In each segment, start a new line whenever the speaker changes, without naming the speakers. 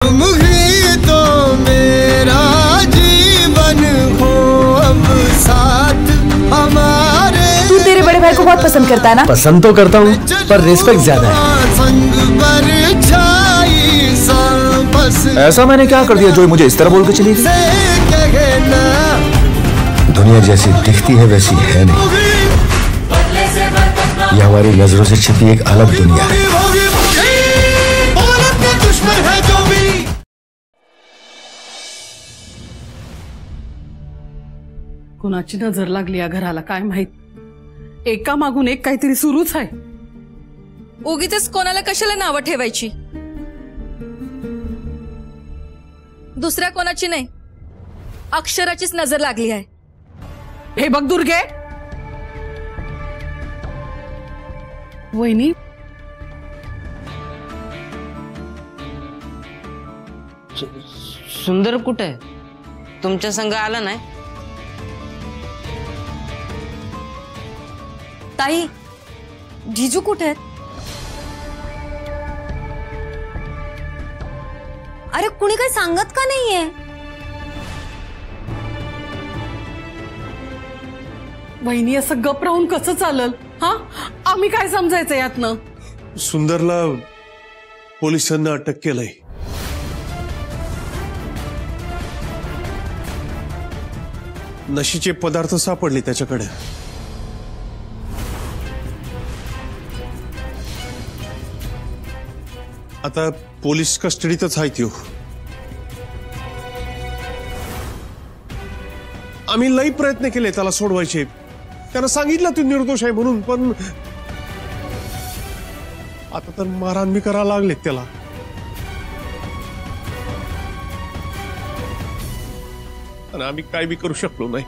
तुम ही तो मेरा जीवन हो अब साथ हमारे।
तू तेरे बड़े भाई को बहुत पसंद करता है ना?
पसंद तो करता हूँ पर रिस्पेक्ट ज्यादा है।
संग
ऐसा मैंने क्या कर दिया जो मुझे इस तरह बोल के चली गई? दुनिया जैसी दिखती है वैसी है नहीं, ये हमारी नजरों से छिपी एक अलग दुनिया है।
कोणाची नजर लागली या घराला काय माहित, एका मागून एक काहीतरी सुरूच आहे।
उगीच कोणाला कशाला नावं ठेवायची? दुसऱ्या कोणाची नाही, अक्षराचीच नजर लागली आहे।
हे बघ दुर्गे, वहिनी
सुंदर कुठे तुमच्या संग आला नाही?
ताई, जीजू कुठे आहेत? अरे कुणी काही सांगत का नाहीये?
वहिनी असं गप राहून कसं चालल? हा, आम्ही काय समजायचं यातनं?
सुंदरला पोलिसांना अटक केलंय। नशीचे पदार्थ सापडले त्याच्याकडे। आता पोलीस कस्टडीतच आहे त्यो। आम्ही लई प्रयत्न केले त्याला सोडवायचे, त्यानं सांगितलं तू निर्दोष आहे म्हणून, पण आता तर मारहाण बी करायला लागलेत त्याला। आणि आम्ही काय बी करू शकलो नाही।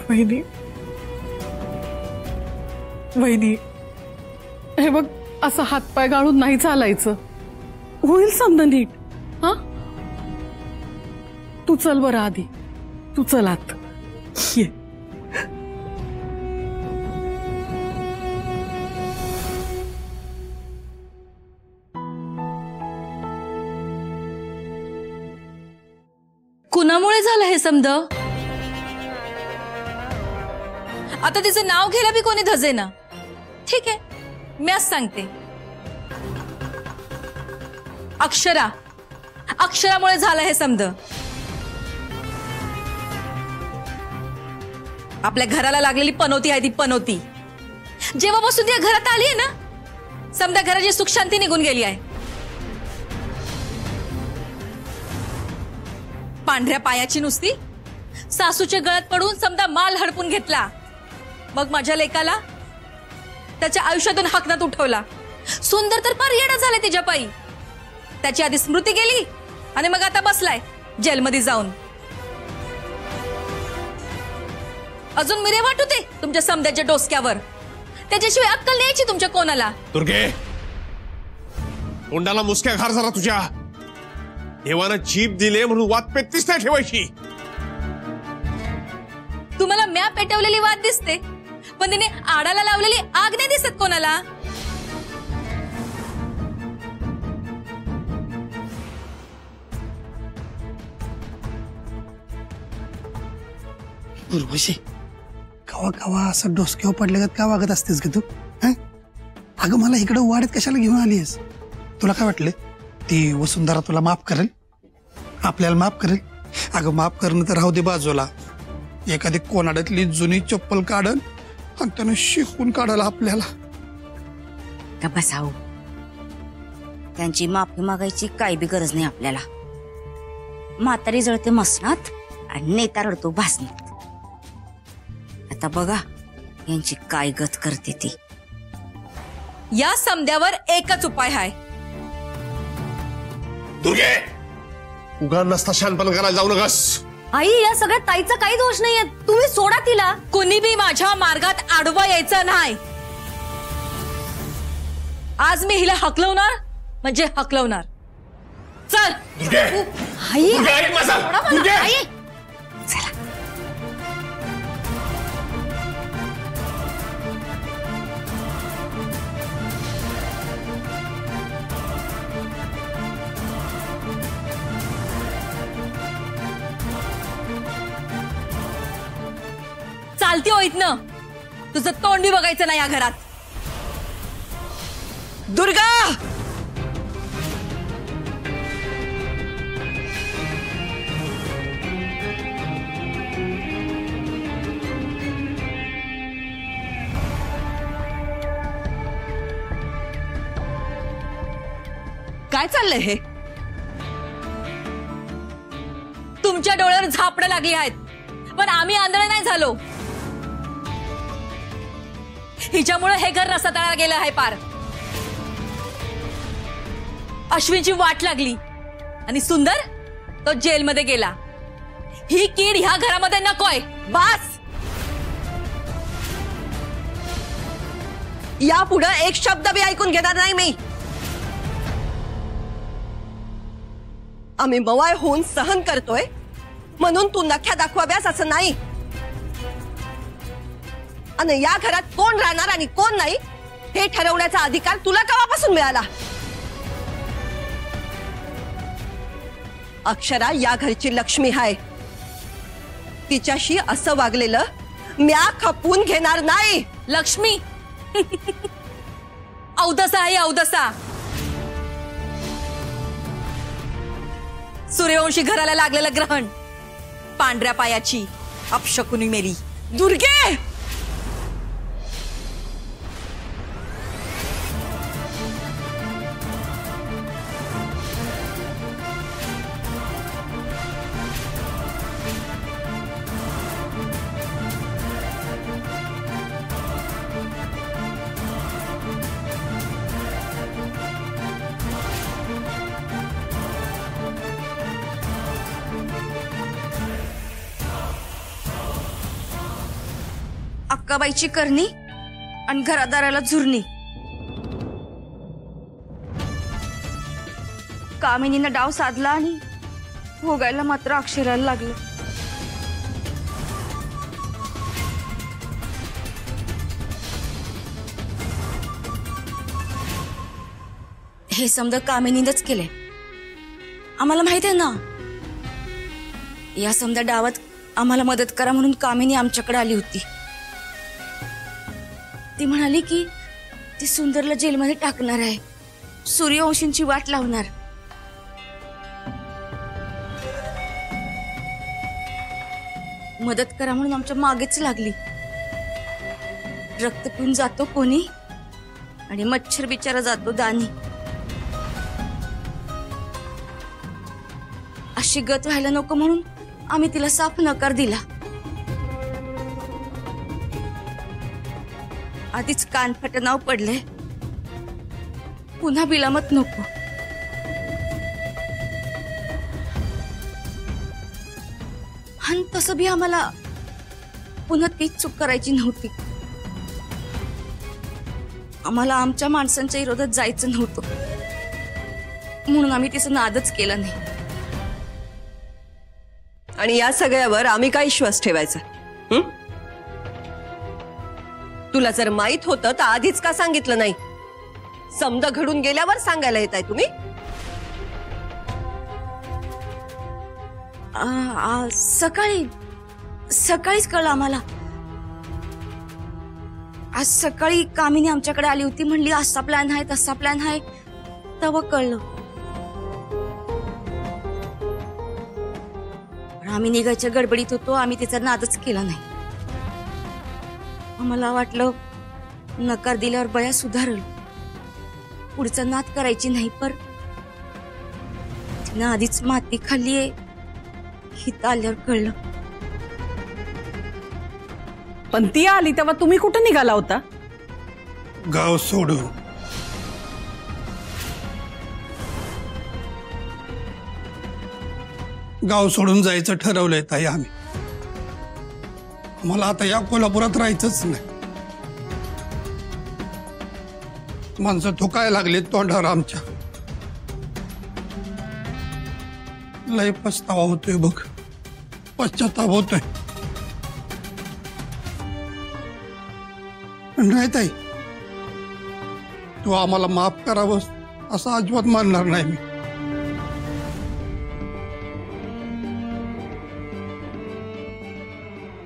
वहिनी, वहिनी, हे बघ असं हातपाय गाळून नाही चालायचं, होईल समजा नीट। हा, तू चल बरं आधी, तू चल आत ये।
कुणामुळे झालं हे समद? आता तिचं नाव घ्यायला बी कोणी धजेना। ठीक आहे, मी आज सांगते, अक्षरामुळे झालं हे समद। आपल्या घराला लागलेली पनोती आहे ती पनोती, जेव्हापासून ती घरात आली आहे ना, समजा घराची सुख शांती निघून गेली आहे। पांढऱ्या पायाची नुसती सासूच्या गळ्यात पडून समजा माल हडपून घेतला, मग माझ्या लेकाला त्याच्या आयुष्यातून हकनात उठवला। सुंदर तर फार येडा झाला तिच्या पायी, त्याची आधी स्मृती गेली आणि मग आता बसलाय जेलमध्ये जाऊन। अजून मिरे वाट होते तुमच्या समद्याच्या डोसक्यावर, त्याच्याशिवाय अक्कल न्यायची तुमच्या कोणाला?
दुर्गे, तोंडाला मुसक्या घार जरा तुझ्या। देवानं जीभ दिले म्हणून वाद पेटतीच नाही ठेवायची।
तुम्हाला म्या पेटवलेली वाद दिसते, पण तिने आडाला लावलेली आग नाही दिसत कोणाला।
उर्वशी, कवा कवा असं डोसक्यावर पडले का वागत असतेस का तू? अगं मला इकडे वाड्यात कशाला घेऊन आलीस? तुला काय वाटलं ती वसुंधरा तुला माफ करेल, आपल्याला माफ करेल? अगं माफ करणं तर राहू दे बाजूला, एखादी कोणाड्यातली जुनी चप्पल काढल आणि त्यानं शिकून काढायला आपल्याला।
का बसाव, त्यांची माफी मागायची काही बी गरज नाही आपल्याला। म्हातारी जळते मसनात आणि नेता रडतो भासनात। आता बघा यांची काय गत करते ती।
या समद्यावर एकच उपाय आहे।
दुर्गे, उगा नसता शानपण करायला जाऊ नकस।
आई, या सगळ्यात ताईचा काही दोष नाहीये, तुम्ही सोडा तिला। कुणी बी माझ्या मार्गात आडवं यायचं नाही। आज मी हिला हकलवणार म्हणजे हकलवणार। चल
दुर्गे,
आई,
दुर्गे ऐक माझं, दुर्गे।
आई,
चला
चालती हो इथनं. तुझं तोंड बी बघायचं नाही या घरात.
दुर्गा, काय चाललंय हे?
तुमच्या डोळ्यावर झापडं लागली आहेत, पण आम्ही आंधळे नाही झालो. हिच्यामुळे हे घर रसातळाला गेलं आहे पार. अश्विनची वाट लागली आणि सुंदर तो जेलमध्ये गेला. ही कीड ह्या घरामध्ये नकोय. बास.
यापुढे एक शब्द बी ऐकून घेणार नाही मी. आम्ही मवाय होऊन सहन करतोय म्हणून तू नख्या दाखवाव्यास असं नाही. आणि या घरात कोण राहणार आणि कोण नाही हे ठरवण्याचा अधिकार तुला केव्हापासून मिळाला? अक्षरा या घरची लक्ष्मी आहे. तिच्याशी असं वागलेलं म्या खपून घेणार नाही.
लक्ष्मी अवदसा आहे अवदसा. सूर्यवंशी घराला लागलेलं ग्रहण, पांढऱ्या पायाची अपशकुनी मेली.
दुर्गे,
अक्काबाईची करणी आणि घरादाराला झुरणी. कामिनीनं डाव साधला आणि भोगायला मात्र अक्षराला लागलं. हे समजा कामिनीनंच केलंय. आम्हाला माहित आहे ना. या समजा डावात आम्हाला मदत करा म्हणून कामिनी आमच्याकडे आली होती. ती म्हणाली की ती सुंदरला जेलमध्ये टाकणार आहे, सूर्यवंशींची वाट लावणार. मदत करा म्हणून आमच्या मागेच लागली. रक्त पिऊन जातो कोणी आणि मच्छर बिचारा जातो दानी. अशी गत व्हायला नको म्हणून आम्ही तिला साफ नकार दिला. आधीच कानफट नाव पडले, पुन्हा बिलामत नको. आणि तसं बी आम्हाला पुन्हा तीच चूक करायची नव्हती. आम्हाला आमच्या माणसांच्या विरोधात जायचं नव्हतं म्हणून आम्ही तिचं नादच केला नाही.
आणि या सगळ्यावर आम्ही काय विश्वास ठेवायचा? तुला जर माहित होतं तर आधीच का सांगितलं नाही? समजा घडून गेल्यावर सांगायला येत आहे तुम्ही?
सकाळीच कळलं आम्हाला. आज सकाळी कामिनी आमच्याकडे आली होती, म्हणली असा प्लॅन आहे तसा प्लॅन आहे. तेव्हा कळलं. आम्ही निघायच्या गडबडीत होतो, आम्ही तिचा नादच केला नाही. आम्हाला वाटलं नकार दिल्यावर बया सुधारल, पुढचा नाद करायची नाही. पर तिनं आधीच माती खाल्लीये हित आल्यावर कळलं.
पण ती आली तेव्हा तुम्ही कुठे निघाला होता?
गाव सोडून. गाव सोडून जायचं ठरवलंय ताई आम्ही. मला आता या कोल्हापुरात राहायचंच नाही. माणसं थुकायला लागले तोंडावर आमच्या. लय पछतावा होतोय बघ, पश्चाताप होतोय. नाही ताई, तू आम्हाला माफ करावं असं अजिबात मानणार नाही मी.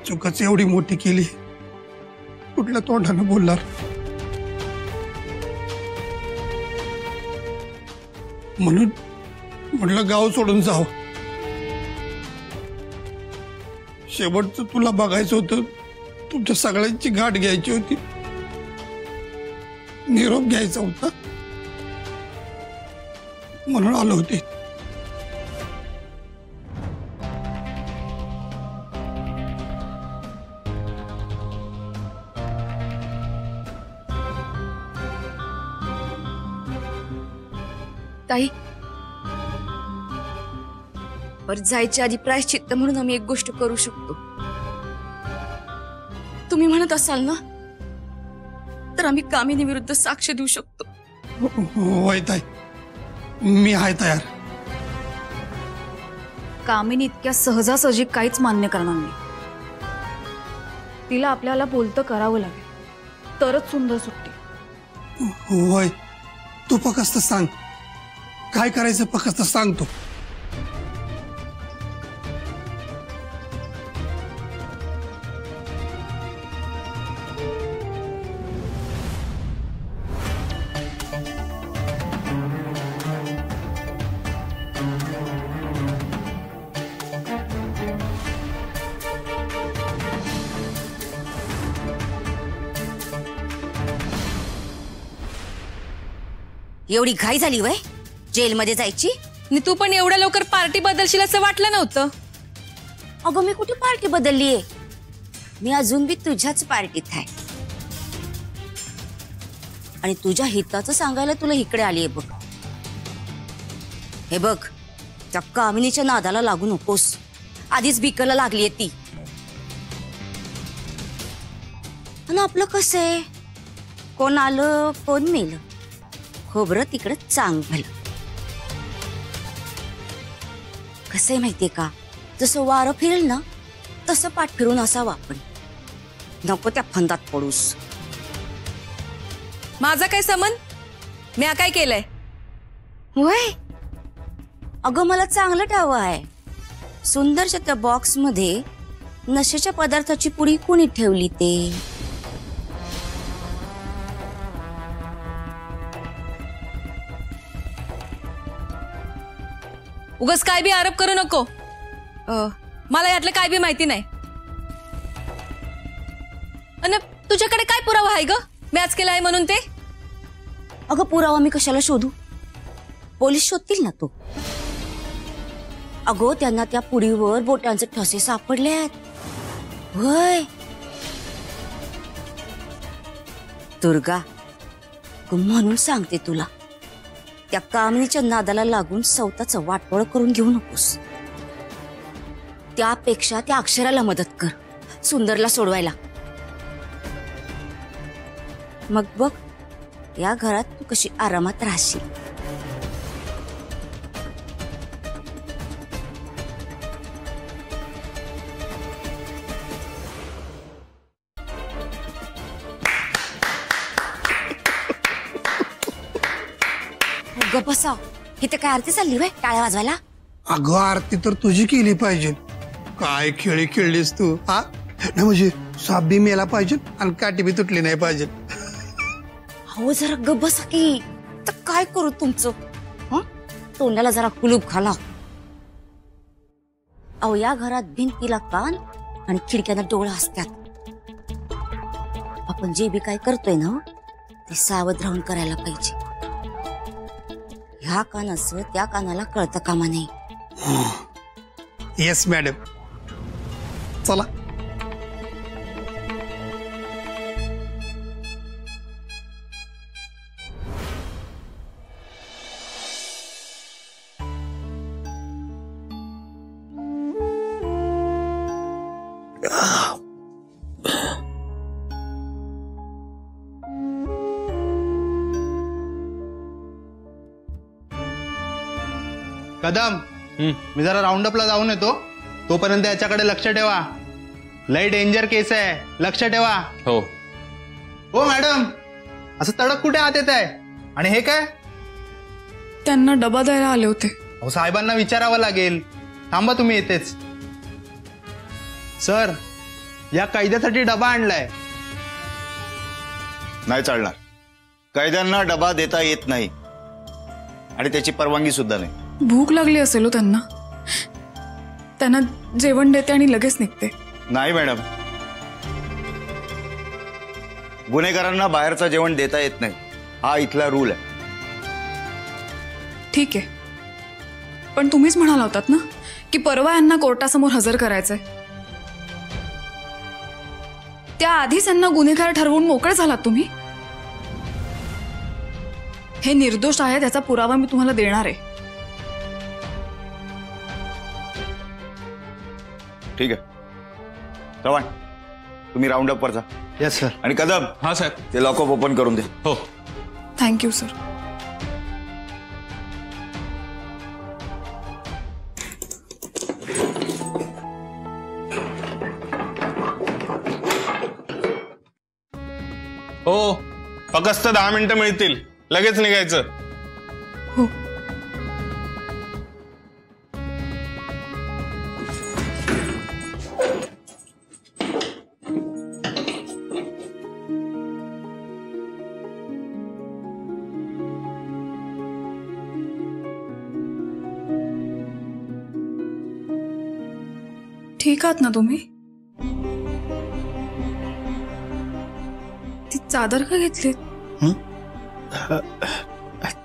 चुकच एवढी मोठी केली कुठल्या तोंडानं बोलणार. म्हणून म्हटलं गाव सोडून जाव. शेवटचं तुला बघायचं होतं, तुमच्या सगळ्यांची गाठ घ्यायची होती, निरोप घ्यायचा होता, म्हणून आलो होते.
ताई, परत जायच्या आधी प्रायश्चित्त म्हणून आम्ही एक गोष्ट करू शकतो. तुम्ही म्हणत असाल ना, तर आम्ही कामिनी विरुद्ध साक्ष देऊ शकतो.
होय ताई, मी आहे तयार.
कामिनी इतक्या सहजासहजी काहीच मान्य करणार नाही. तिला आपल्याला बोलतं करावं लागेल, तरच सुंदर सुटते.
होय, तू फक्त सांग काय करायचं, फक्त सांगतो.
एवढी घाई झाली वय जेलमध्ये जायची?
आणि तू पण एवढ्या लवकर पार्टी बदलशील असं वाटलं नव्हतं.
अगं मी कुठे पार्टी बदललीये, मी अजून बी तुझ्याच पार्टीत आहे. आणि तुझ्या हिताचं सांगायला तुला इकडे आलीये बघ. हे बघ, त्या कामिनीच्या नादाला लागू नकोस. आधीच बिकला लागलीये ती. आणि आपलं कसं आहे, कोण आलं कोण मेलं, खोबरं तिकडे चांग भलं. कसं आहे माहितीये का, जसं वारं फिरेल ना तसं पाठ फिरून असावं आपण. नको त्या फंदात पडूस.
माझा काय संबंध? मी काय केलंय?
वय अगं, मला चांगलं ठावं आहे. सुंदरच्या त्या बॉक्स मध्ये नशेच्या पदार्थाची पुडी कोणी ठेवली ते?
उगाच काय बी आरोप करू नको. मला यातलं काय बी माहिती नाही. आणि तुझ्याकडे काय पुरावा आहे ग मी आज केला आहे म्हणून ते?
अगं पुरावा मी कशाला शोधू, पोलीस शोधतील ना. तो अगो त्यांना त्या पुडीवर बोटांचे ठसे सापडले आहेत. होय दुर्गा, म्हणून सांगते तुला, त्या कामिनीच्या नादाला लागून सौताचं वाटोळ करून घेऊ नकोस. त्यापेक्षा त्या अक्षराला मदत कर सुंदरला सोडवायला. मग बघ या घरात तू कशी आरामात राहशील. बसा, इथे काय आरती चालली व्हय टाळ्या वाजवायला?
अगं आरती तर तुझी केली पाहिजे. काय खेळी खेळलीस तू हा? नाही म्हणजे साप बी मेला पाहिजे आणि काठी बी तुटली नाही पाहिजे.
हो जरा गप बसा की. तर काय करू तुमचं? तोंडाला जरा कुलूप घाला. अहो या घरात भिंतीला कान आणि खिडक्यांना डोळा असतात. आपण जे बी काय करतोय ना ते सावध राहून करायला पाहिजे. ह्या कानाचं त्या कानाला कळतं कामा नाही.
येस मॅडम, चला.
कदम, मी जरा राऊंडअपला जाऊन येतो. तोपर्यंत याच्याकडे लक्ष ठेवा. लय डेंजर केस आहे, लक्ष ठेवा.
हो
हो मॅडम, असं तडक कुठे आत येत आहे? आणि हे काय?
त्यांना डबा द्यायला आले होते.
अहो साहेबांना विचारावं लागेल. थांबा तुम्ही येतेच. सर, या कैद्यासाठी डबा आणलाय.
नाही चालणार. कैद्यांना डबा देता येत नाही आणि त्याची परवानगी सुद्धा नाही.
भूक लागली असेल हो त्यांना. त्यांना जेवण देते आणि लगेच निघते.
नाही मॅडम, गुन्हेगारांना बाहेरचं जेवण देता येत नाही, हा इथला रूल आहे.
ठीक आहे, पण तुम्हीच म्हणाला होतात ना की परवा यांना कोर्टासमोर हजर करायचंय. त्याआधीच यांना गुन्हेगार ठरवून मोकळे झालात तुम्ही. हे निर्दोष आहे त्याचा पुरावा मी तुम्हाला देणार आहे.
ठीक आहे चव्हाण, तुम्ही राऊंड अप वर जा.
Yes sir.
आणि कदम.
हा साहेब.
ते लॉकअप ओपन करून दे.
हो.
Thank you sir.
हो, फक्त 10 मिनिटं मिळतील, लगेच निघायचं.
हो. ठीक आहात ना तुम्ही? ती चादर का घेतली?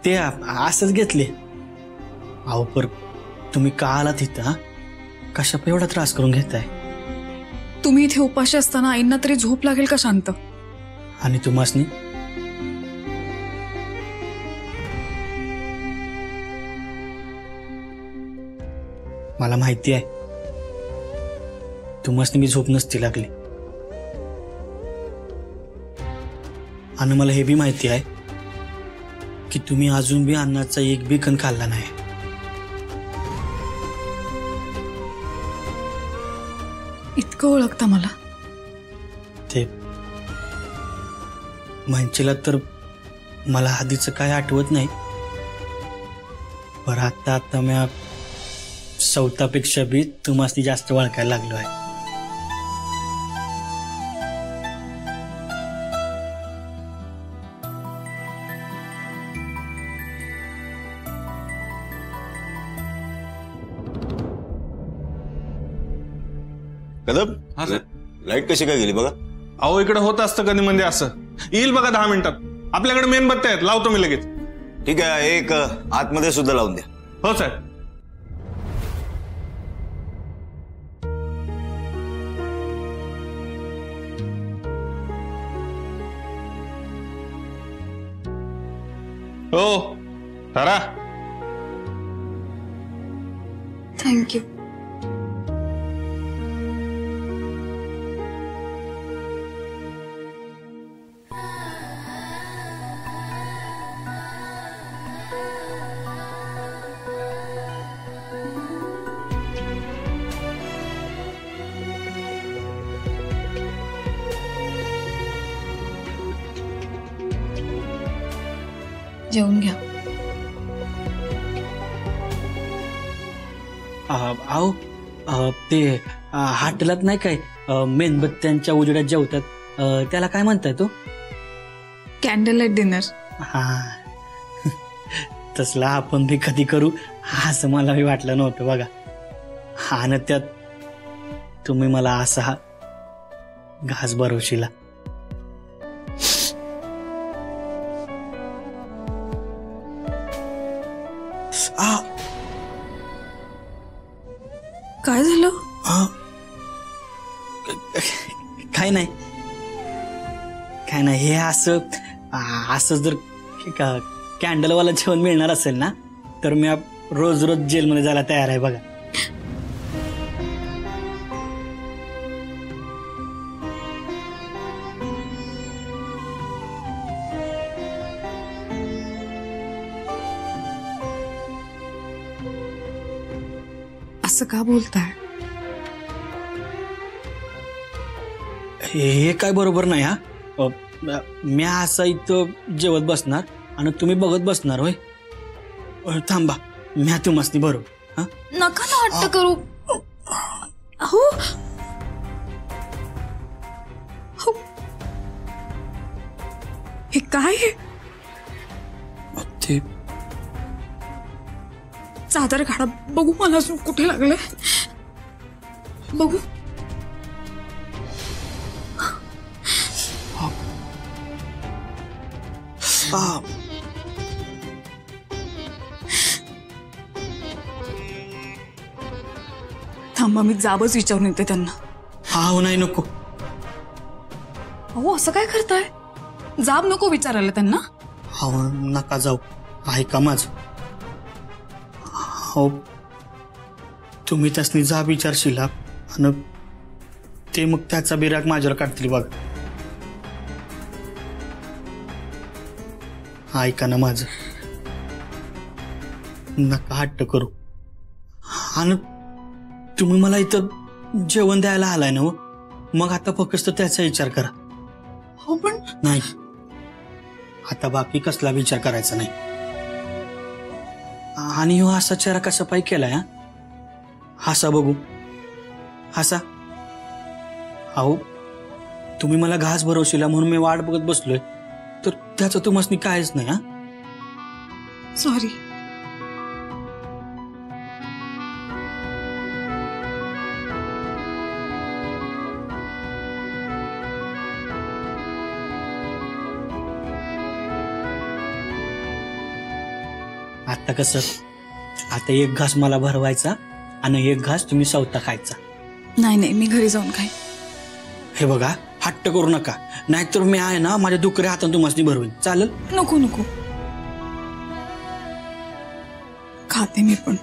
ते असंच घेतले. अहो पर तुम्ही का आलात इथं? कशा एवढा त्रास करून घेताय?
तुम्ही इथे उपाशी असताना आईंना तरी झोप लागेल का शांत?
आणि तुम्हासनी मला माहिती आहे तुम्हासनी मी झोप नसती लागली. आणि मला हे बी माहिती आहे की तुम्ही अजून बी अन्नाचा एक बी कण खाल्ला नाही.
इतकं ओळखता मला?
ते म्हणशीला तर मला आधीचं काय आठवत नाही, पण आता मी सौतापेक्षा बी तुम्हासनी जास्त ओळखायला लागलो आहे.
कदम.
हा सर.
लाईट कशी काय गेली बघा.
अहो इकडे होत असतं कधी म्हणजे असं. येईल बघा 10 मिनिटात. आपल्याकडे मेणबत्त्या आहेत, लावतो मी लगेच.
ठीक आहे, एक आतमध्ये सुद्धा लावून द्या.
हो साहेब. हो धरा.
थँक्यू. जेवून घ्या.
अहो ते हाटलात नाही काय मेणबत्त्यांच्या उजेडात जेवतात, त्याला काय म्हणताय तो?
Candle light dinner.
हा तसला आपण बी कधी करू असं मला बी वाटलं नव्हतं बघा. हा ना त्यात तुम्ही मला असा घास भरवशीला.
काय झालं?
काय नाही काय नाही. हे असं जर कॅन्डलवाला जेवण मिळणार असेल ना तर मी रोज रोज जेलमध्ये जायला तयार आहे बघा.
असं का बोलताय?
हे काय बरोबर नाही. हा मी असं इथं जेवत बसणार आणि तुम्ही बघत बसणार होय? थांबा मी तुम्हासनी बरोबर. हा
नका ना हट्ट करू. हो काय
ते
चादर काढा बघू, मला अजून कुठे लागले बघू. थांबा, मी जाबच विचारून येते त्यांना.
हा नाही नको.
अहो असं काय करताय? जाब नको विचारायला त्यांना.
हो नका जाऊ, ऐका माझ. हो तुम्ही त्यासनी जाब विचारशील आणि ते मग त्याचा बिराग माझ्यावर काढतील बघ. ऐका ना माझं, नका हट्ट करू. आणि तुम्ही मला इथं जेवण द्यायला आलाय ना, मग आता फक्त त्याचा विचार करा.
हो पण
नाही, आता बाकी कसला विचार करायचा नाही. आणि हो असा चेहरा कसा पाय केलाय? हसा बघू, हसा. अहो तुम्ही मला घास भरवशीला म्हणून मी वाट बघत बसलोय, तर त्याचं तुम्हाला कायच नाही.
सॉरी.
आता कसं, आता एक घास मला भरवायचा आणि एक घास तुम्ही स्वतः खायचा.
नाही नाही, मी घरी जाऊन खाईन.
हे बघा, हट्ट करू नका, नाहीतर मी आहे ना माझ्या दुसऱ्या हाताने तुम्हाला भरवीन. चालेल?
नको नको, खाते मी पण.